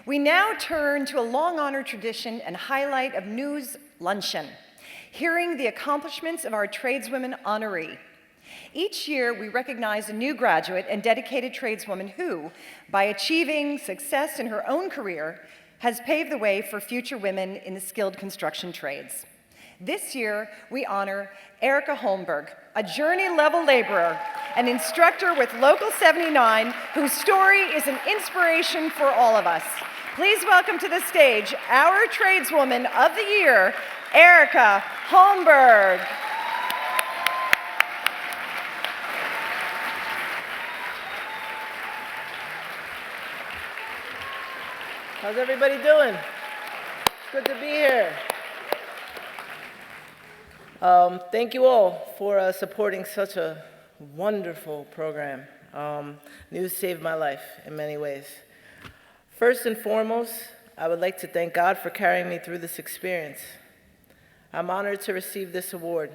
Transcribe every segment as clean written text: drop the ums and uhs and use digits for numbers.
We now turn to a long-honored tradition and highlight of News Luncheon, hearing the accomplishments of our tradeswomen honoree. Each year, we recognize a new graduate and dedicated tradeswoman who, by achieving success in her own career, has paved the way for future women in the skilled construction trades. This year, we honor Erica Holmberg, a journey-level laborer, an instructor with Local 79, whose story is an inspiration for all of us. Please welcome to the stage our tradeswoman of the year, Erica Holmberg. How's everybody doing? Good to be here. Thank you all for supporting such a wonderful program. News saved my life in many ways. First and foremost, I would like to thank God for carrying me through this experience. I'm honored to receive this award.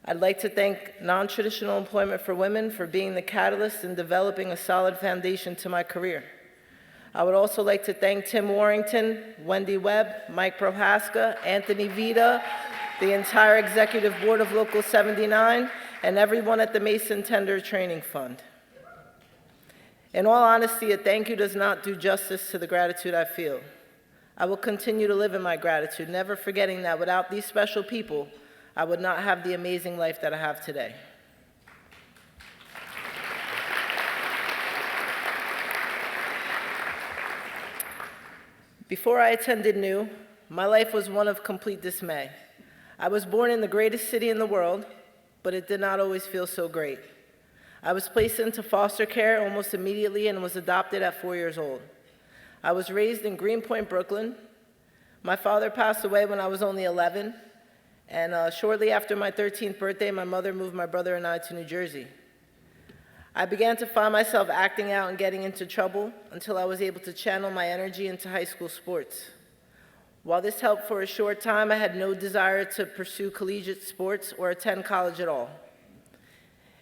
I'd like to thank Non-Traditional Employment for Women for being the catalyst in developing a solid foundation to my career. I would also like to thank Tim Warrington, Wendy Webb, Mike Prohaska, Anthony Vita, the entire executive board of Local 79, and everyone at the Mason Tender Training Fund. In all honesty, a thank you does not do justice to the gratitude I feel. I will continue to live in my gratitude, never forgetting that without these special people, I would not have the amazing life that I have today. Before I attended NU, my life was one of complete dismay. I was born in the greatest city in the world, but it did not always feel so great. I was placed into foster care almost immediately and was adopted at 4 years old. I was raised in Greenpoint, Brooklyn. My father passed away when I was only 11, and shortly after my 13th birthday, my mother moved my brother and I to New Jersey. I began to find myself acting out and getting into trouble until I was able to channel my energy into high school sports. While this helped for a short time, I had no desire to pursue collegiate sports or attend college at all.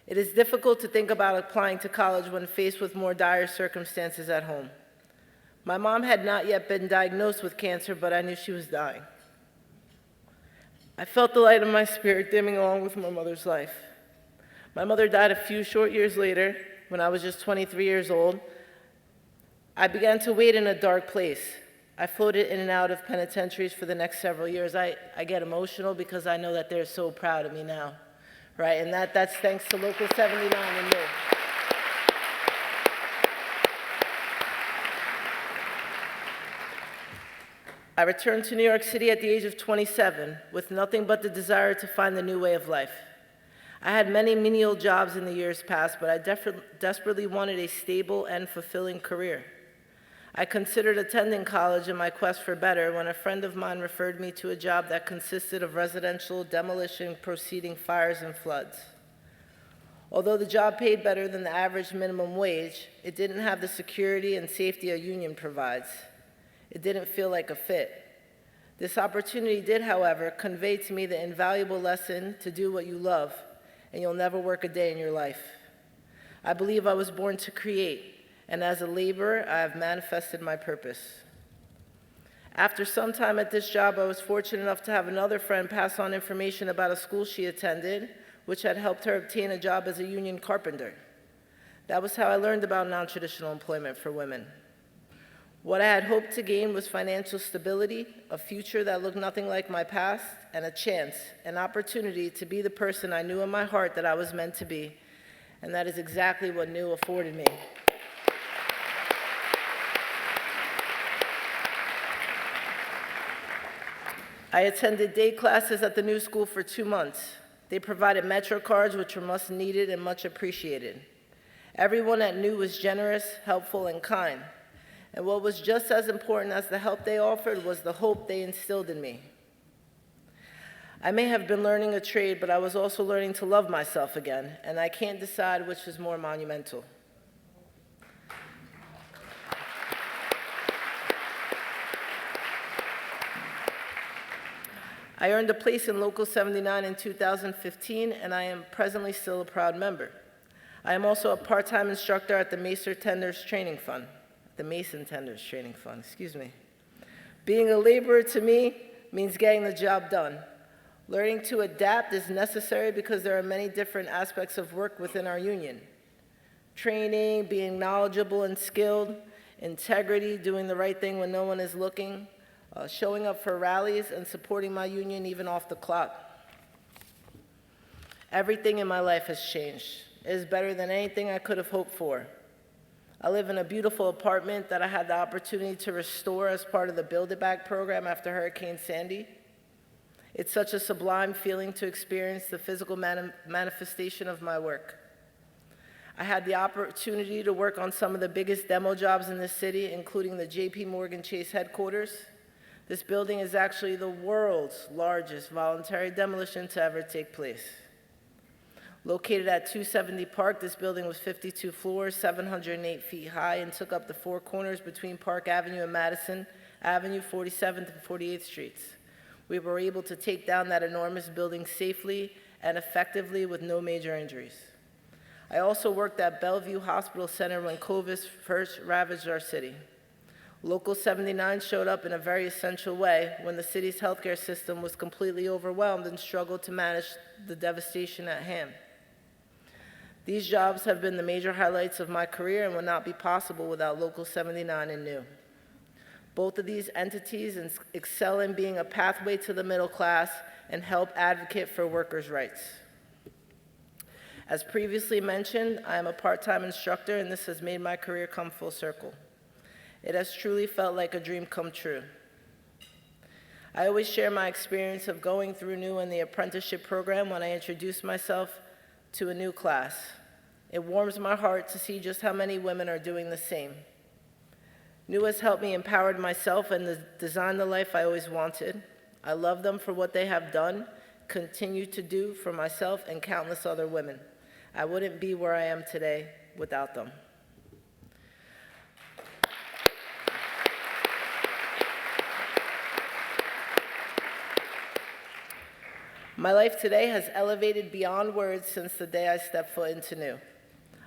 It is difficult to think about applying to college when faced with more dire circumstances at home. My mom had not yet been diagnosed with cancer, but I knew she was dying. I felt the light of my spirit dimming along with my mother's life. My mother died a few short years later, when I was just 23 years old. I began to wait in a dark place. I floated in and out of penitentiaries for the next several years. I get emotional because I know that they're so proud of me now, right? And that's thanks to Local 79 and me. I returned to New York City at the age of 27 with nothing but the desire to find the new way of life. I had many menial jobs in the years past, but I desperately wanted a stable and fulfilling career. I considered attending college in my quest for better when a friend of mine referred me to a job that consisted of residential demolition preceding fires and floods. Although the job paid better than the average minimum wage, it didn't have the security and safety a union provides. It didn't feel like a fit. This opportunity did, however, convey to me the invaluable lesson to do what you love, and you'll never work a day in your life. I believe I was born to create, and as a laborer, I have manifested my purpose. After some time at this job, I was fortunate enough to have another friend pass on information about a school she attended, which had helped her obtain a job as a union carpenter. That was how I learned about non-traditional employment for women. What I had hoped to gain was financial stability, a future that looked nothing like my past, and a chance, an opportunity to be the person I knew in my heart that I was meant to be. And that is exactly what NU afforded me. I attended day classes at the new school for 2 months. They provided Metro cards, which were much needed and much appreciated. Everyone at NU was generous, helpful, and kind. And what was just as important as the help they offered was the hope they instilled in me. I may have been learning a trade, but I was also learning to love myself again, and I can't decide which was more monumental. I earned a place in Local 79 in 2015, and I am presently still a proud member. I am also a part-time instructor at the Mason Tender Training Fund. the Mason Tenders Training Fund, excuse me. Being a laborer to me means getting the job done. Learning to adapt is necessary because there are many different aspects of work within our union. Training, being knowledgeable and skilled, integrity, doing the right thing when no one is looking, showing up for rallies, and supporting my union even off the clock. Everything in my life has changed. It is better than anything I could have hoped for. I live in a beautiful apartment that I had the opportunity to restore as part of the Build It Back program after Hurricane Sandy. It's such a sublime feeling to experience the physical manifestation of my work. I had the opportunity to work on some of the biggest demo jobs in the city, including the JP Morgan Chase headquarters. This building is actually the world's largest voluntary demolition to ever take place. Located at 270 Park, this building was 52 floors, 708 feet high, and took up the four corners between Park Avenue and Madison Avenue, 47th and 48th Streets. We were able to take down that enormous building safely and effectively with no major injuries. I also worked at Bellevue Hospital Center when COVID first ravaged our city. Local 79 showed up in a very essential way when the city's healthcare system was completely overwhelmed and struggled to manage the devastation at hand. These jobs have been the major highlights of my career and would not be possible without Local 79 and New. Both of these entities excel in being a pathway to the middle class and help advocate for workers' rights. As previously mentioned, I am a part-time instructor, and this has made my career come full circle. It has truly felt like a dream come true. I always share my experience of going through New and the apprenticeship program when I introduce myself to a new class. It warms my heart to see just how many women are doing the same. New has helped me empower myself and design the life I always wanted. I love them for what they have done, continue to do for myself and countless other women. I wouldn't be where I am today without them. My life today has elevated beyond words since the day I stepped foot into New.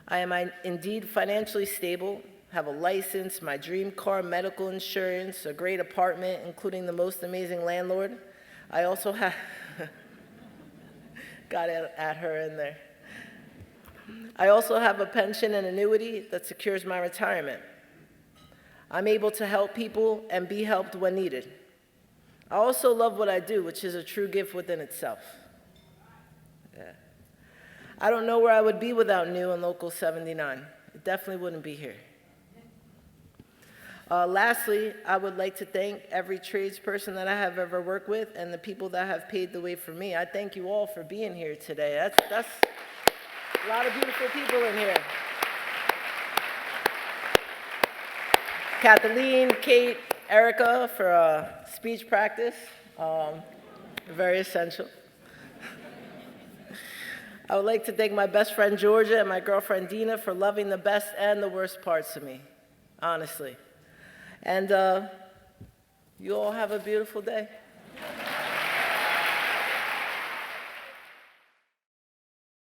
I am indeed financially stable, have a license, my dream car, medical insurance, a great apartment, including the most amazing landlord. I also have, got at her in there. I also have a pension and annuity that secures my retirement. I'm able to help people and be helped when needed. I also love what I do, which is a true gift within itself. Yeah. I don't know where I would be without New and Local 79. It definitely wouldn't be here. Lastly, I would like to thank every tradesperson that I have ever worked with and the people that have paved the way for me. I thank you all for being here today. That's a lot of beautiful people in here. Kathleen, Kate, Erica for speech practice, very essential. I would like to thank my best friend Georgia and my girlfriend Dina for loving the best and the worst parts of me, honestly. And you all have a beautiful day.